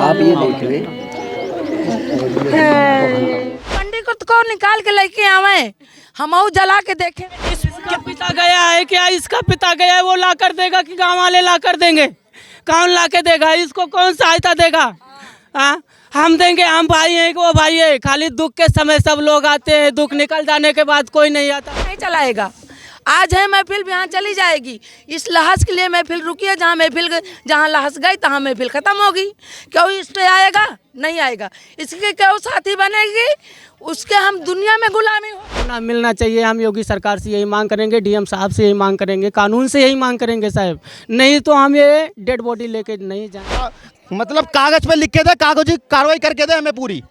आप ये देख रहे पंडित को निकाल के लेके आवे, हम जला के देखें। इसका पिता गया है क्या? इसका पिता गया है, वो ला कर देगा कि गांव वाले ला कर देंगे? कौन ला के देगा? इसको कौन सहायता देगा? हम देंगे, हम भाई हैं कि वो भाई है? खाली दुख के समय सब लोग आते हैं, दुख निकल जाने के बाद कोई नहीं आता। नहीं चलाएगा। आज है महफिल, यहाँ चली जाएगी। इस लहस के लिए महफिल रुकी है। जहाँ लहस गई तहाँ महफिल खत्म होगी। क्यों इस पे आएगा? नहीं आएगा। इसके क्यों साथी बनेगी? उसके हम दुनिया में गुलामी हो ना मिलना चाहिए। हम योगी सरकार से यही मांग करेंगे, डीएम साहब से यही मांग करेंगे, कानून से यही मांग करेंगे साहब। नहीं तो हम ये डेड बॉडी लेके नहीं जाएंगे। मतलब कागज पे लिख के दे, कागजी कार्रवाई करके दे हमें पूरी,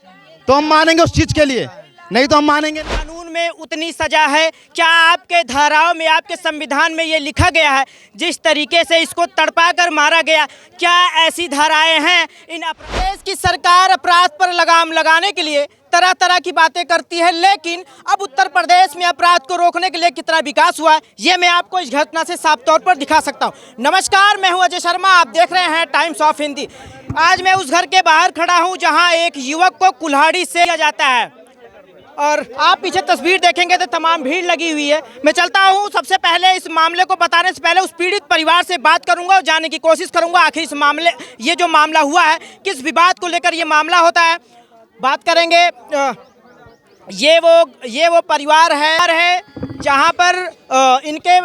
तो हम मानेंगे उस चीज के लिए, नहीं तो हम मानेंगे। कानून में उतनी सजा है क्या? आपके धाराओं में, आपके संविधान में ये लिखा गया है जिस तरीके से इसको तड़पा कर मारा गया, क्या ऐसी धाराएं हैं? इन प्रदेश की सरकार अपराध पर लगाम लगाने के लिए तरह तरह की बातें करती है, लेकिन अब उत्तर प्रदेश में अपराध को रोकने के लिए कितना विकास हुआ है ये मैं आपको इस घटना से साफ तौर पर दिखा सकता हूँ। नमस्कार, मैं हूँ अजय शर्मा, आप देख रहे हैं टाइम्स ऑफ हिंदी। आज मैं उस घर के बाहर खड़ा हूँ जहाँ एक युवक को कुल्हाड़ी से किया जाता है और आप पीछे तस्वीर देखेंगे तो तमाम भीड़ लगी हुई है। मैं चलता हूँ, सबसे पहले इस मामले को बताने से पहले उस पीड़ित परिवार से बात करूंगा और जानने की कोशिश करूंगा आखिर इस मामले, ये जो मामला हुआ है, किस विवाद को लेकर ये मामला होता है, बात करेंगे। ये वो परिवार है जहाँ पर इनके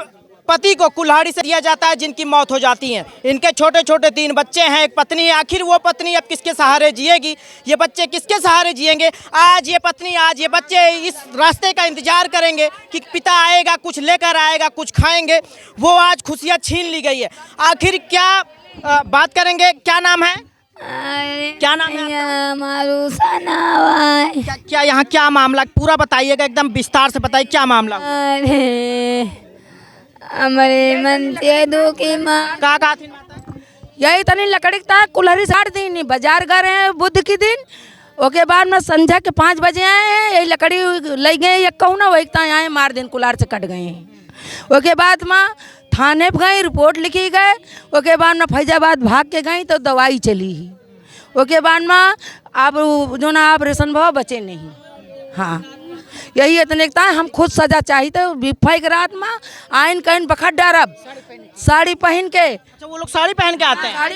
पति को कुल्हाड़ी से दिया जाता है, जिनकी मौत हो जाती है। इनके छोटे छोटे 3 बच्चे हैं, एक पत्नी है। आखिर वो पत्नी अब किसके सहारे जिएगी? ये बच्चे किसके सहारे जिएंगे? आज ये पत्नी, आज ये बच्चे इस रास्ते का इंतजार करेंगे कि पिता आएगा, कुछ लेकर आएगा, कुछ खाएंगे। वो आज खुशियाँ छीन ली गई है। आखिर क्या बात करेंगे। क्या नाम है? क्या नाम है? मारूसा नाम है। क्या यहाँ क्या मामला, पूरा बताइएगा, एकदम विस्तार से बताइए क्या मामला। हमारे मन से दो की माँ का थी यही तनी लकड़ी था, कुल्हाड़ी साड़ दी नहीं। बाजार गए हैं बुध के दिन, ओके बाद में संध्या के 5 बजे आए हैं, यही लकड़ी ले गए, ये कहूँ ना वही तक आए, मार दिन कुल्हाड़ से कट गए हैं। ओके बाद में थाने पर गई, रिपोर्ट लिखी गए। ओके बाद में फैजाबाद भाग के गई तो दवाई चली ही। ओके बाद में आप जो ना ऑपरेशन भाव बचे नहीं। हाँ, यही इतने का हम खुद सजा चाहिए तो विफाई रात में आइन कहन बखत डारब साड़ी पहन के। अच्छा, वो लोग साड़ी पहन के आते हैं?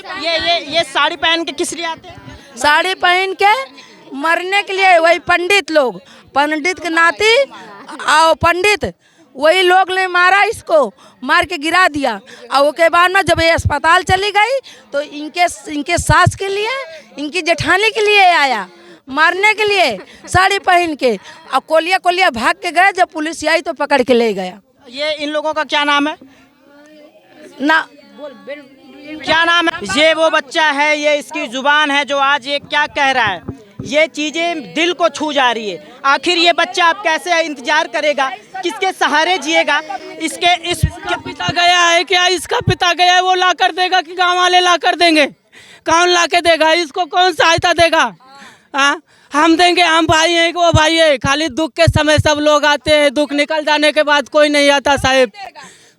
ये साड़ी पहन के किस लिए आते हैं? साड़ी पहन के मरने के लिए। वही पंडित लोग, पंडित के नाती और पंडित वही लोग ने मारा, इसको मार के गिरा दिया। और उसके बाद में जब ये अस्पताल चली गई तो इनके सास के लिए, इनकी जेठानी के लिए आया मारने के लिए साड़ी पहन के। और कोलिया भाग के गए, जब पुलिस आई तो पकड़ के ले गया। ये इन लोगों का क्या नाम है? ना क्या नाम है? ये वो बच्चा है, ये इसकी जुबान है जो आज ये क्या कह रहा है। ये चीजें दिल को छू जा रही है। आखिर ये बच्चा अब कैसे इंतजार करेगा, किसके सहारे जिएगा? इसका पिता गया है क्या? इसका पिता गया है, वो ला कर देगा कि गांव वाले ला कर देंगे? कौन ला के देगा? इसको कौन सहायता देगा? हम देंगे, हम भाई हैं कि वो भाई है? खाली दुख के समय सब लोग आते हैं, दुख निकल जाने के बाद कोई नहीं आता साहब,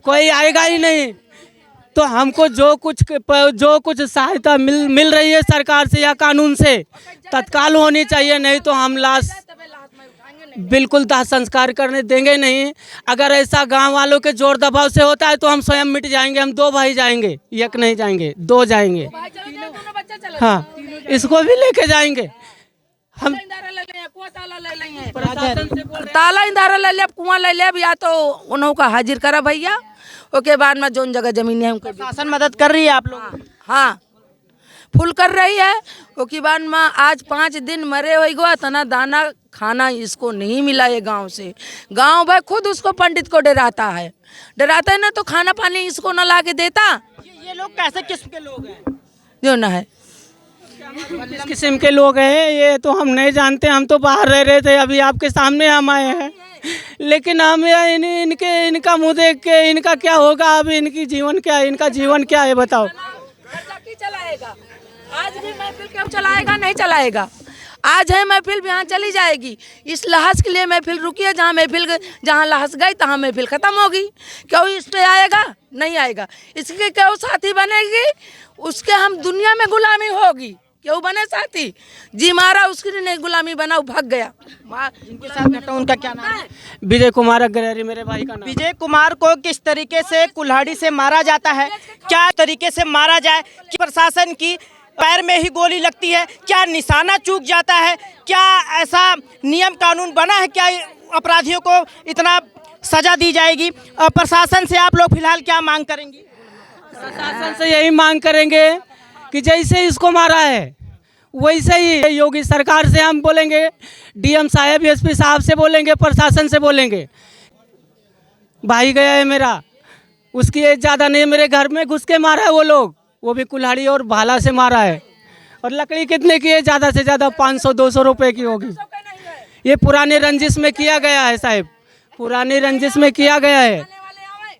कोई आएगा ही नहीं। तो हमको जो कुछ सहायता मिल रही है सरकार से या कानून से तत्काल होनी चाहिए, नहीं तो हम लाश बिल्कुल दाह संस्कार करने देंगे नहीं। अगर ऐसा गांव वालों के जोर दबाव से होता है तो हम स्वयं मिट जाएंगे। हम 2 भाई जाएंगे, एक नहीं जाएंगे, 2 जाएंगे। हाँ, इसको भी लेके जाएंगे हम। ताला इंदारा ले ले, कुआं ले ले, या तो उन्हों का हाजिर करा भैया। ओके बाद में जोन जगह जमीन है उनको शासन मदद कर रही है आप लोग? हाँ, फुल कर रही है। ओके बाद में आज 5 दिन मरे हो गो, इतना दाना खाना इसको नहीं मिला है गांव से। गांव भाई खुद उसको पंडित को डराता है ना, तो खाना पानी इसको न ला के देता। ये लोग कैसे किस्म के लोग हैं जो न है? किस किस्म के लोग हैं ये तो हम नहीं जानते। हम तो बाहर रह रहे थे, अभी आपके सामने हम आए हैं, लेकिन हम इनका मुँह देख के इनका क्या होगा? अभी इनकी जीवन क्या है, इनका जीवन क्या है बताओ? चलाएगा आज भी महफिल, क्यों चलाएगा? नहीं चलाएगा। आज है महफिल, यहाँ चली जाएगी। इस लहस के लिए महफिल रुकी है। जहाँ लहस गई तहाँ महफिल खत्म होगी। क्यों इस पे आएगा? नहीं आएगा। इसके क्यों साथी बनेगी? उसके हम दुनिया में गुलामी होगी। क्यों बने साथी? जी मारा उसकी नहीं गुलामी बना, वो भाग गया। जिनके साथ घटना उनका क्या नाम है? विजय कुमार अग्रहरी मेरे भाई का नाम। विजय कुमार को किस तरीके से कुल्हाड़ी से मारा जाता है, क्या तरीके से मारा जाए कि प्रशासन की पैर में ही गोली लगती है, क्या निशाना चूक जाता है, क्या ऐसा नियम कानून बना है, क्या अपराधियों को इतना सजा दी जाएगी? प्रशासन से आप लोग फिलहाल क्या मांग करेंगी? प्रशासन से यही मांग करेंगे कि जैसे इसको मारा है वैसे ही योगी सरकार से हम बोलेंगे, डीएम साहब एसपी साहब से बोलेंगे, प्रशासन से बोलेंगे। भाई गया है मेरा, उसकी एज ज़्यादा नहीं, मेरे घर में घुस के मारा है वो लोग, वो भी कुल्हाड़ी और भाला से मारा है। और लकड़ी कितने की है? ज़्यादा से ज़्यादा 500-200 रुपए की होगी। ये पुराने रंजिश में किया गया है साहब, पुरानी रंजिश में किया गया है।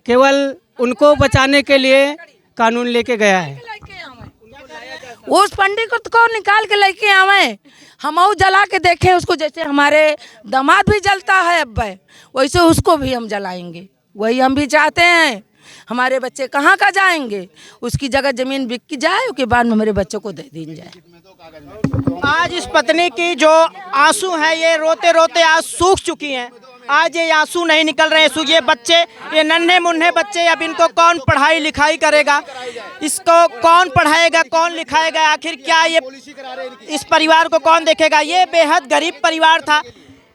केवल उनको बचाने के लिए कानून लेके गया है। उस पंडित को निकाल के लेके आवे, हम जला के देखें उसको, जैसे हमारे दामाद भी जलता है अब वैसे उसको भी हम जलाएंगे। वही हम भी चाहते हैं। हमारे बच्चे कहाँ का जाएंगे? उसकी जगह जमीन बिक जाए, उसके बाद में हमारे बच्चों को दे दी जाए। आज इस पत्नी की जो आंसू हैं ये रोते रोते आज सूख चुकी हैं। आज ये आंसू नहीं निकल रहे हैं। ये बच्चे, ये नन्हे मुन्ने बच्चे, अब इनको कौन पढ़ाई लिखाई करेगा? इसको कौन पढ़ाएगा, कौन लिखाएगा? आखिर क्या ये इस परिवार को कौन देखेगा? ये बेहद गरीब परिवार था।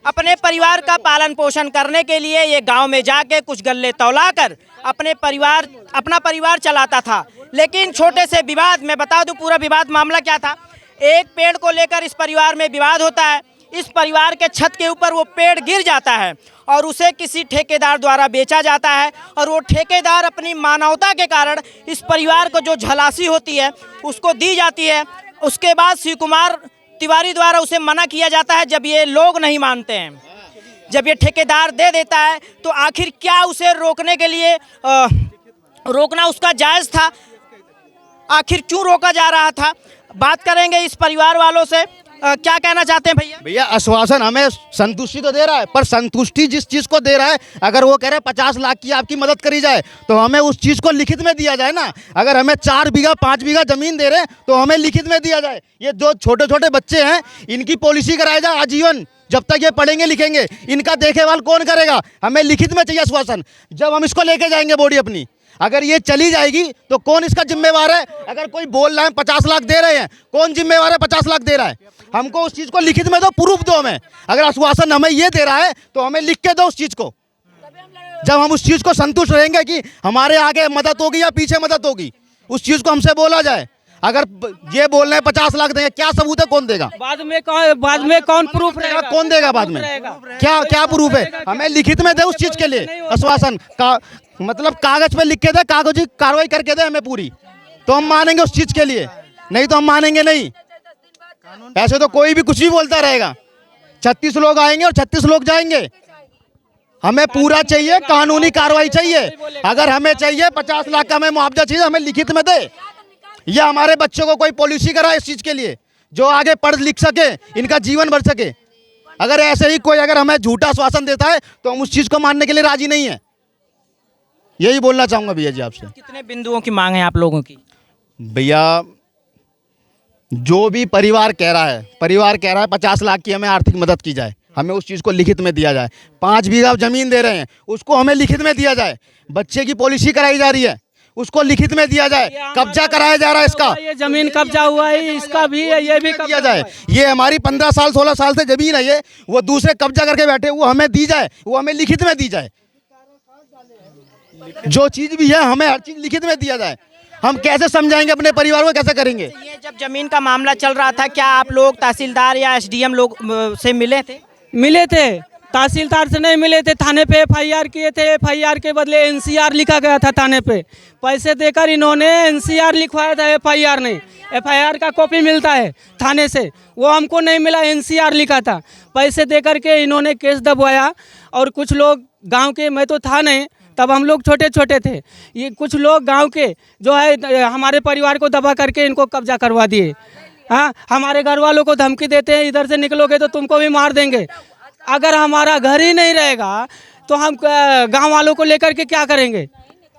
अपने परिवार का पालन पोषण करने के लिए ये गांव में जाके कुछ गल्ले तौला कर अपना परिवार चलाता था। लेकिन छोटे से विवाद, मैं बता दूं पूरा विवाद मामला क्या था। एक पेड़ को लेकर इस परिवार में विवाद होता है। इस परिवार के छत के ऊपर वो पेड़ गिर जाता है और उसे किसी ठेकेदार द्वारा बेचा जाता है। और वो ठेकेदार अपनी मानवता के कारण इस परिवार को जो झलासी होती है उसको दी जाती है। उसके बाद शिव कुमार तिवारी द्वारा उसे मना किया जाता है। जब ये लोग नहीं मानते हैं, जब ये ठेकेदार दे देता है, तो आखिर क्या उसे रोकने के लिए रोकना उसका जायज़ था? आखिर क्यों रोका जा रहा था? बात करेंगे इस परिवार वालों से। क्या कहना चाहते हैं भैया? भैया आश्वासन हमें संतुष्टि तो दे रहा है, पर संतुष्टि जिस चीज़ को दे रहा है, अगर वो कह रहे हैं 50 लाख की आपकी मदद करी जाए तो हमें उस चीज़ को लिखित में दिया जाए ना। अगर हमें 4 बीघा 5 बीघा ज़मीन दे रहे हैं तो हमें लिखित में दिया जाए। ये जो छोटे छोटे बच्चे हैं इनकी पॉलिसी कराई जाए आजीवन, जब तक ये पढ़ेंगे लिखेंगे। इनका देखभाल कौन करेगा? हमें लिखित में चाहिए आश्वासन। जब हम इसको लेके जाएंगे बॉडी अपनी, अगर ये चली जाएगी तो कौन इसका जिम्मेवार है? अगर कोई बोल रहा है 50 लाख दे रहे हैं, कौन जिम्मेवार है 50 लाख दे रहा है? हमको उस चीज़ को लिखित में दो, प्रूफ दो हमें। अगर आश्वासन हमें ये दे रहा है तो हमें लिख के दो उस चीज़ को। जब हम उस चीज़ को संतुष्ट रहेंगे कि हमारे आगे मदद होगी या पीछे मदद होगी, उस चीज़ को हमसे बोला जाए। अगर ये बोल रहे हैं 50 लाख देंगे, क्या सबूत है? कौन देगा? बाद में कौन प्रूफ रहेगा? कौन देगा बाद में? क्या प्रूफ है? हमें लिखित में दे उस चीज़ के लिए आश्वासन का, मतलब कागज पे लिख के दे, कागजी कार्रवाई करके दे हमें पूरी, तो हम मानेंगे उस चीज़ के लिए। नहीं तो हम मानेंगे नहीं। ऐसे तो कोई भी कुछ भी बोलता रहेगा। 36 लोग आएंगे और 36 लोग जाएंगे। हमें पूरा चाहिए, कानूनी कार्रवाई चाहिए। अगर हमें चाहिए 50 लाख का हमें मुआवजा चाहिए, हमें लिखित में दे। या हमारे बच्चों को कोई पॉलिसी कराए इस चीज़ के लिए, जो आगे पढ़ लिख सके, इनका जीवन बढ़ सके। अगर ऐसे ही कोई अगर हमें झूठा आश्वासन देता है तो हम उस चीज़ को मानने के लिए राजी नहीं है। यही बोलना चाहूँगा भैया जी आपसे। कितने बिंदुओं की मांग है आप लोगों की? भैया जो भी परिवार कह रहा है 50 लाख की हमें आर्थिक मदद की जाए, हमें उस चीज़ को लिखित में दिया जाए। 5 बीघा ज़मीन दे रहे हैं, उसको हमें लिखित में दिया जाए। बच्चे की पॉलिसी कराई जा रही है, उसको लिखित में दिया जाए। कब्जा कराया जा रहा है इसका, ये जमीन कब्जा हुआ है, इसका भी है, ये भी दिया जाए। ये हमारी 15 साल 16 साल से जमीन है, ये वो दूसरे कब्जा करके बैठे, वो हमें दी जाए, वो हमें लिखित में दी जाए। जो चीज़ भी है हमें हर चीज़ लिखित में दिया जाए। हम कैसे समझाएंगे अपने परिवार को, कैसे करेंगे? ये जब जमीन का मामला चल रहा था, क्या आप लोग तहसीलदार या एसडीएम लोग से मिले थे? मिले थे, तहसीलदार से नहीं मिले थे। थाने पे एफआईआर किए थे, एफआईआर के बदले एनसीआर लिखा गया था। थाने पे पैसे देकर इन्होंने एनसीआर लिखवाया था, एफआईआर नहीं। एफआईआर का कॉपी मिलता है थाने से, वो हमको नहीं मिला, एनसीआर लिखा था। पैसे देकर के इन्होंने केस दबवाया। और कुछ लोग गांव के, मैं तो था नहीं तब, हम लोग छोटे छोटे थे, ये कुछ लोग गांव के जो है हमारे परिवार को दबा करके इनको कब्जा करवा दिए। हाँ, हमारे घर वालों को धमकी देते हैं, इधर से निकलोगे तो तुमको भी मार देंगे। अगर हमारा घर ही नहीं रहेगा तो हम गांव वालों को लेकर के क्या करेंगे?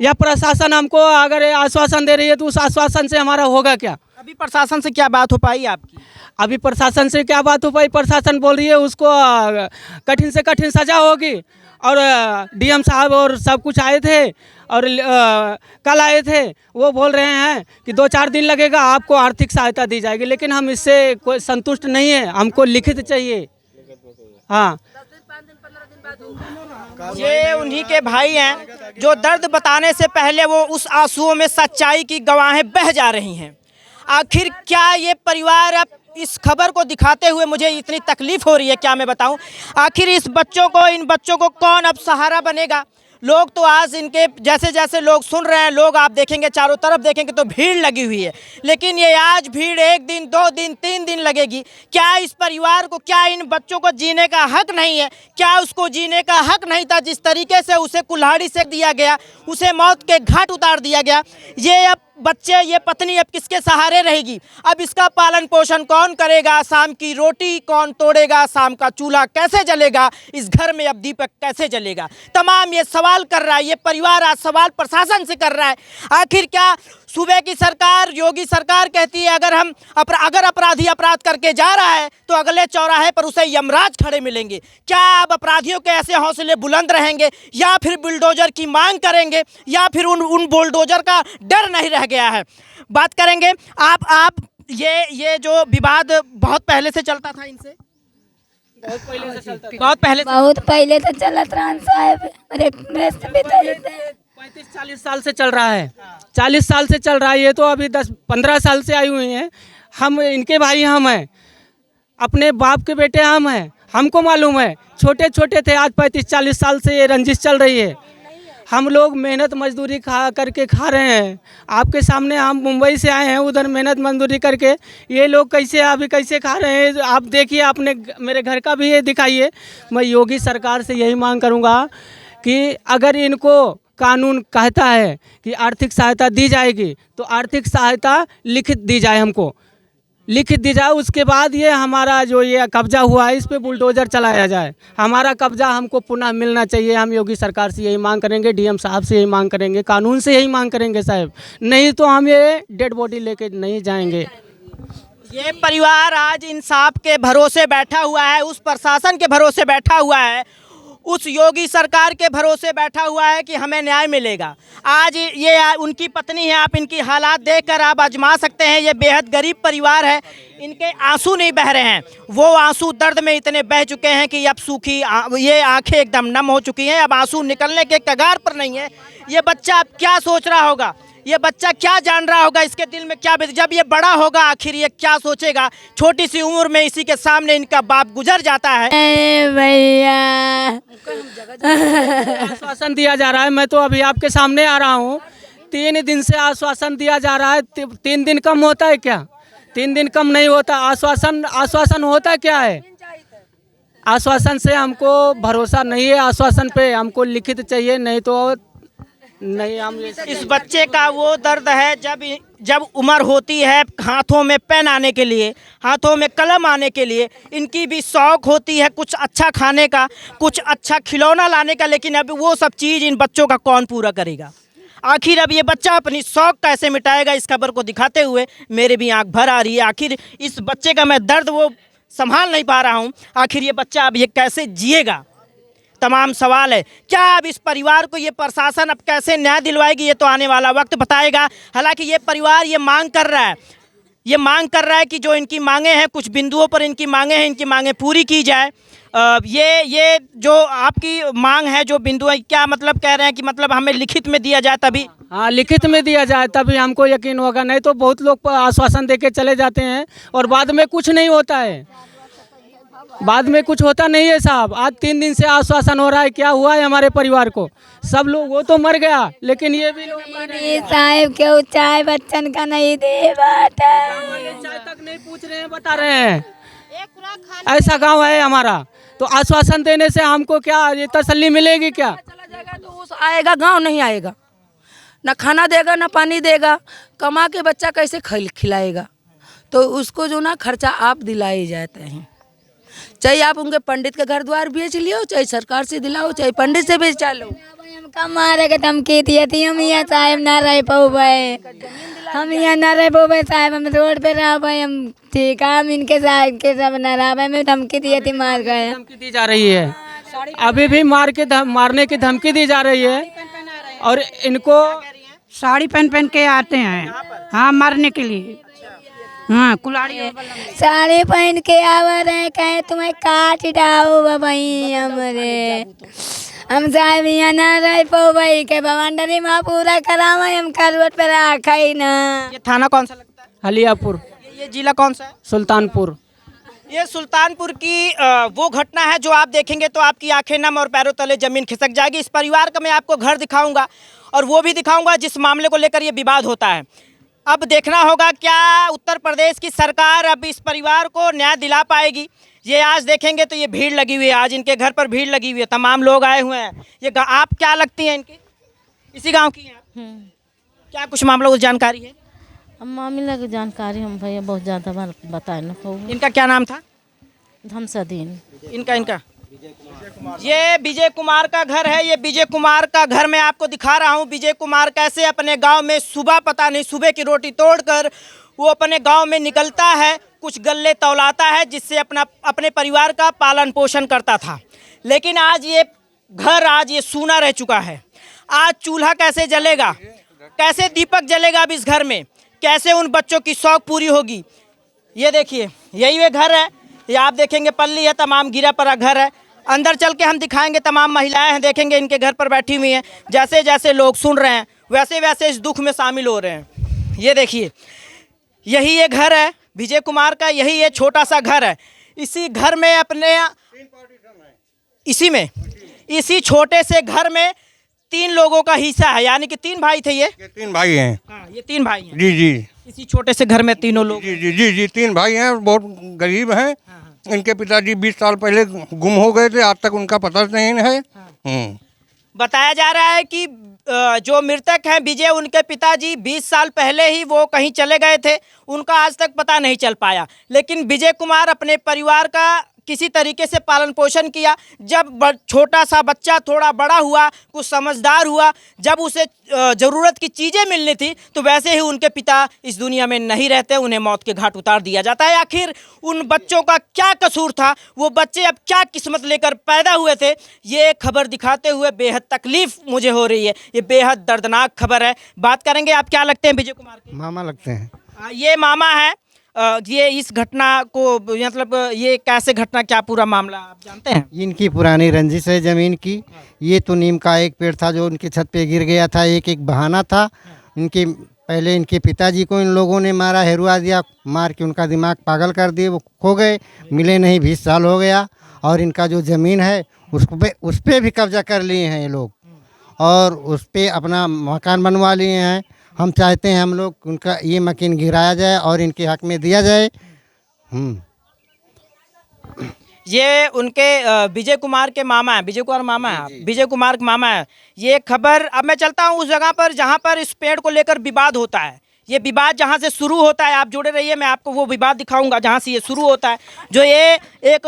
या प्रशासन हमको अगर आश्वासन दे रही है तो उस आश्वासन से हमारा होगा क्या? अभी प्रशासन से क्या बात हो पाई आपकी? अभी प्रशासन से क्या बात हो पाई? प्रशासन बोल रही है उसको कठिन से कठिन सजा होगी। और डीएम साहब और सब कुछ आए थे और कल आए थे, वो बोल रहे हैं कि 2-4 दिन लगेगा, आपको आर्थिक सहायता दी जाएगी। लेकिन हम इससे कोई संतुष्ट नहीं है, हमको लिखित चाहिए। हाँ, ये उन्हीं के भाई हैं जो दर्द बताने से पहले वो उस आंसुओं में सच्चाई की गवाहें बह जा रही हैं। आखिर क्या ये परिवार, अब इस खबर को दिखाते हुए मुझे इतनी तकलीफ हो रही है, क्या मैं बताऊं। आखिर इन बच्चों को कौन अब सहारा बनेगा? लोग तो आज इनके जैसे जैसे लोग सुन रहे हैं, लोग आप देखेंगे चारों तरफ देखेंगे तो भीड़ लगी हुई है। लेकिन ये आज भीड़ 1 दिन 2 दिन 3 दिन लगेगी। क्या इस परिवार को, क्या इन बच्चों को जीने का हक नहीं है? क्या उसको जीने का हक नहीं था? जिस तरीके से उसे कुल्हाड़ी से दिया गया, उसे मौत के घाट उतार दिया गया। ये अब बच्चे, ये पत्नी अब किसके सहारे रहेगी? अब इसका पालन पोषण कौन करेगा? शाम की रोटी कौन तोड़ेगा? शाम का चूल्हा कैसे जलेगा? इस घर में अब दीपक कैसे जलेगा? तमाम ये सवाल कर रहा है, ये परिवार आज सवाल प्रशासन से कर रहा है। आखिर क्या सूबे की सरकार, योगी सरकार कहती है अगर अपराधी अपराध करके जा रहा है तो अगले चौराहे पर उसे यमराज खड़े मिलेंगे। क्या अब अपराधियों के ऐसे हौसले बुलंद रहेंगे, या फिर बुलडोजर की मांग करेंगे, या फिर उन बुलडोजर का डर नहीं रह गया है? बात करेंगे। आप ये जो विवाद बहुत पहले से चलता था इनसे? बहुत पहले से चलत रहा साहब। अरे मेरे से भी तो 35-40 साल से चल रहा है। 40 साल से चल रहा है। ये तो अभी 10-15 साल से आई हुई हैं। हम इनके भाई हम हैं, अपने बाप के बेटे हम हैं। हमको मालूम है, छोटे छोटे थे, आज 35-40 साल से ये रंजिश चल रही है। हम लोग मेहनत मजदूरी करके खा रहे हैं। आपके सामने हम मुंबई से आए हैं, उधर मेहनत मजदूरी करके ये लोग कैसे खा रहे हैं, आप देखिए। आपने मेरे घर का भी ये दिखाइए। मैं योगी सरकार से यही मांग करूँगा कि अगर इनको कानून कहता है कि आर्थिक सहायता दी जाएगी तो आर्थिक सहायता लिखित दी जाए, हमको लिखित दी जाए। उसके बाद ये हमारा जो ये कब्जा हुआ है, इस पे बुलडोजर चलाया जाए। हमारा कब्जा हमको पुनः मिलना चाहिए। हम योगी सरकार से यही मांग करेंगे, डीएम साहब से यही मांग करेंगे, कानून से यही मांग करेंगे साहब। नहीं तो हम ये डेड बॉडी लेके नहीं जाएंगे। ये परिवार आज इंसाफ के भरोसे बैठा हुआ है, उस प्रशासन के भरोसे बैठा हुआ है, उस योगी सरकार के भरोसे बैठा हुआ है कि हमें न्याय मिलेगा। आज ये उनकी पत्नी है, आप इनकी हालात देखकर आप आजमा सकते हैं। ये बेहद गरीब परिवार है, इनके आंसू नहीं बह रहे हैं। वो आंसू दर्द में इतने बह चुके हैं कि अब सूखी ये आंखें एकदम नम हो चुकी हैं, अब आंसू निकलने के कगार पर नहीं है। ये बच्चा अब क्या सोच रहा होगा, ये बच्चा क्या जान रहा होगा, इसके दिल में क्या जब ये बड़ा होगा आखिर ये क्या सोचेगा? छोटी सी उम्र में इसी के सामने इनका बाप गुजर जाता है। भैया आश्वासन दिया जा रहा है। मैं तो अभी आपके सामने आ रहा हूँ। 3 दिन से आश्वासन दिया जा रहा है। 3 दिन कम होता है क्या? 3 दिन कम नहीं होता। आश्वासन होता क्या है? आश्वासन से हमको भरोसा नहीं है। आश्वासन पे हमको लिखित चाहिए, नहीं तो नहीं। हम इस बच्चे का वो दर्द है जब उम्र होती है हाथों में पेन आने के लिए, हाथों में कलम आने के लिए। इनकी भी शौक़ होती है कुछ अच्छा खाने का, कुछ अच्छा खिलौना लाने का, लेकिन अब वो सब चीज़ इन बच्चों का कौन पूरा करेगा? आखिर अब ये बच्चा अपनी शौक़ कैसे मिटाएगा? इस खबर को दिखाते हुए मेरे भी आंख भर आ रही है। आखिर इस बच्चे का मैं दर्द वो संभाल नहीं पा रहा हूँ। आखिर ये बच्चा अब ये कैसे जिएगा? तमाम सवाल है। क्या अब इस परिवार को ये प्रशासन अब कैसे न्याय दिलवाएगी, ये तो आने वाला वक्त बताएगा। हालांकि ये परिवार ये मांग कर रहा है कि जो इनकी मांगे हैं, कुछ बिंदुओं पर इनकी मांगे हैं, इनकी मांगे पूरी की जाए। ये जो आपकी मांग है, जो बिंदु है, क्या मतलब कह रहे हैं कि मतलब हमें लिखित में दिया जाए तभी? हाँ, लिखित में दिया जाए तभी हमको यकीन होगा। नहीं तो बहुत लोग आश्वासन दे के चले जाते हैं और बाद में कुछ नहीं होता है। बाद में कुछ होता नहीं है साहब। आज 3 दिन से आश्वासन हो रहा है, क्या हुआ है हमारे परिवार को? सब लोग, वो तो मर गया, लेकिन ये भी लोग साहब क्यों चाय बच्चन का नहीं दे बात है। चाय तक नहीं पूछ रहे हैं, बता रहे हैं। ऐसा गांव है हमारा, तो आश्वासन देने से हमको क्या ये तसल्ली मिलेगी क्या? चला जाएगा तो उस आएगा, गांव नहीं आएगा, ना खाना देगा ना पानी देगा। कमा के बच्चा कैसे खिलाएगा? तो उसको जो ना खर्चा आप दिलाए जाते हैं। चाहे आप उनके पंडित के घर द्वार बेच लियो, चाहे सरकार से दिलाओ, चाहे पंडित से बेच लो। हम कम मारे के धमकी दिए थी, हम यहाँ साहब ना रह पाए, हम यहाँ ना रह पाए साहब, हम रोड पे रह पाए, हम ठीक है, हम इनके साहब के सब ना रह पाए, मैं धमकी दिए थी, मार गए। धमकी दी जा रही है, अभी भी मारने की धमकी दी जा रही है। और इनको साड़ी पहन के आते हैं, हाँ, मारने के लिए। हाँ, कुल्हाड़ी साड़ी पहन के आवा रहे, कहे तुम्हें काट डाओ भाई, हमरे हम साहब यहाँ ना रह पाओ भाई के भवंडरी माँ पूरा करावा, हम करवट पे रखा ही ना। ये थाना कौन सा लगता है? हलियापुर, ये जिला कौन सा है? सुल्तानपुर। ये सुल्तानपुर की वो घटना है जो आप देखेंगे तो आपकी आंखें नम और पैरों तले जमीन खिसक जाएगी। इस परिवार का मैं आपको घर दिखाऊंगा और वो भी दिखाऊंगा जिस मामले को लेकर ये विवाद होता है। अब देखना होगा क्या उत्तर प्रदेश की सरकार अब इस परिवार को न्याय दिला पाएगी। ये आज देखेंगे तो ये भीड़ लगी हुई है, आज इनके घर पर भीड़ लगी हुई है, तमाम लोग आए हुए हैं। ये आप क्या लगती हैं इनकी? इसी गाँव की हैं आप? क्या कुछ मामला उस जानकारी है? हम मामला की जानकारी हम भैया बहुत ज़्यादा बताए न को। इनका क्या नाम था? धमसदीन। इनका ये विजय कुमार का घर है। ये विजय कुमार का घर मैं आपको दिखा रहा हूँ। विजय कुमार कैसे अपने गांव में सुबह पता नहीं सुबह की रोटी तोड़कर वो अपने गांव में निकलता है, कुछ गल्ले तौलाता है जिससे अपने परिवार का पालन पोषण करता था। लेकिन आज ये घर आज ये सूना रह चुका है। आज चूल्हा कैसे जलेगा, कैसे दीपक जलेगा अब इस घर में, कैसे उन बच्चों की शौक पूरी होगी। ये देखिए यही वे घर है, ये आप देखेंगे पल्ली है, तमाम गिरा पड़ा घर है। अंदर चल के हम दिखाएंगे, तमाम महिलाएं हैं, देखेंगे इनके घर पर बैठी हुई हैं। जैसे जैसे लोग सुन रहे हैं वैसे वैसे इस दुख में शामिल हो रहे हैं। ये देखिए यही ये घर है विजय कुमार का, यही ये छोटा सा घर है। इसी घर में इसी छोटे से घर में 3 लोगों का हिस्सा है, यानी कि 3 भाई थे। ये 3 भाई हैं। हाँ, ये 3 भाई हैं। जी जी इसी छोटे से घर में तीनों लोग। जी जी जी जी 3 भाई हैं, बहुत गरीब हैं। इनके पिताजी 20 साल पहले गुम हो गए थे, आज तक उनका पता नहीं है। बताया जा रहा है कि जो मृतक हैं विजय, उनके पिताजी 20 साल पहले ही वो कहीं चले गए थे, उनका आज तक पता नहीं चल पाया। लेकिन विजय कुमार अपने परिवार का किसी तरीके से पालन पोषण किया। जब छोटा सा बच्चा थोड़ा बड़ा हुआ, कुछ समझदार हुआ, जब उसे ज़रूरत की चीज़ें मिलनी थी तो वैसे ही उनके पिता इस दुनिया में नहीं रहते, उन्हें मौत के घाट उतार दिया जाता है। आखिर उन बच्चों का क्या कसूर था, वो बच्चे अब क्या किस्मत लेकर पैदा हुए थे, ये खबर दिखाते हुए बेहद तकलीफ़ मुझे हो रही है। ये बेहद दर्दनाक खबर है। बात करेंगे, आप क्या लगते हैं विजय कुमार के? मामा लगते हैं। ये मामा है। ये इस घटना को मतलब ये कैसे घटना, क्या पूरा मामला आप जानते हैं? इनकी पुरानी रंजिश है ज़मीन की। ये तो नीम का एक पेड़ था जो उनकी छत पे गिर गया था, एक बहाना था। इनके पहले इनके पिताजी को इन लोगों ने मारा, हेरुआ दिया, मार के उनका दिमाग पागल कर दिए, वो खो गए, मिले नहीं, 20 साल हो गया। और इनका जो ज़मीन है उस पर भी कब्जा कर लिए हैं ये लोग, और उस पर अपना मकान बनवा लिए हैं। हम चाहते हैं हम लोग उनका ये मकान गिराया जाए और इनके हक में दिया जाए। ये उनके विजय कुमार के मामा है, विजय कुमार मामा है, विजय कुमार के मामा है। ये खबर, अब मैं चलता हूँ उस जगह पर जहाँ पर इस पेड़ को लेकर विवाद होता है। ये विवाद जहाँ से शुरू होता है, आप जुड़े रहिए, मैं आपको वो विवाद दिखाऊंगा जहाँ से ये शुरू होता है। जो ये एक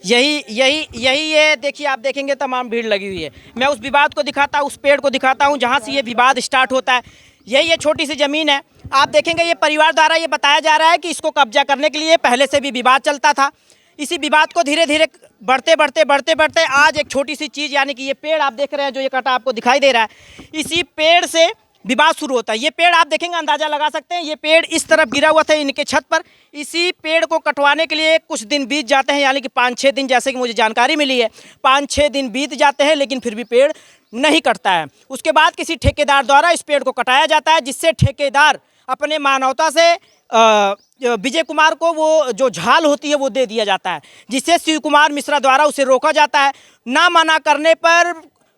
यही ये देखिए, आप देखेंगे तमाम भीड़ लगी हुई है। मैं उस विवाद को दिखाता हूँ, उस पेड़ को दिखाता हूँ जहाँ से ये विवाद स्टार्ट होता है। यही ये छोटी सी ज़मीन है। आप देखेंगे ये परिवार द्वारा ये बताया जा रहा है कि इसको कब्जा करने के लिए पहले से भी विवाद चलता था। इसी विवाद को धीरे धीरे बढ़ते आज एक छोटी सी चीज़, यानी कि ये पेड़ आप देख रहे हैं, जो ये कटा आपको दिखाई दे रहा है, इसी पेड़ से विवाद शुरू होता है। ये पेड़ आप देखेंगे, अंदाज़ा लगा सकते हैं, ये पेड़ इस तरफ गिरा हुआ था इनके छत पर। इसी पेड़ को कटवाने के लिए कुछ दिन बीत जाते हैं, यानी कि 5-6 दिन, जैसे कि मुझे जानकारी मिली है, 5-6 दिन बीत जाते हैं, लेकिन फिर भी पेड़ नहीं कटता है। उसके बाद किसी ठेकेदार द्वारा इस पेड़ को कटाया जाता है, जिससे ठेकेदार अपने मानवता से विजय कुमार को वो जो झाल होती है वो दे दिया जाता है, जिससे शिव कुमार मिश्रा द्वारा उसे रोका जाता है। ना मना करने पर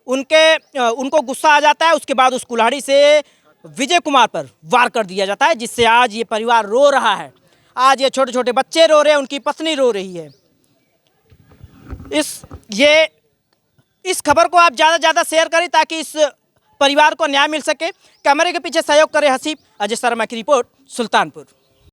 उनको गुस्सा आ जाता है। उसके बाद उस कुल्हाड़ी से विजय कुमार पर वार कर दिया जाता है, जिससे आज ये परिवार रो रहा है। आज ये छोटे छोटे बच्चे रो रहे हैं, उनकी पत्नी रो रही है। इस खबर को आप ज़्यादा से ज़्यादा शेयर करें ताकि इस परिवार को न्याय मिल सके। कैमरे के पीछे सहयोग करे हसीब। अजय शर्मा की रिपोर्ट, सुल्तानपुर।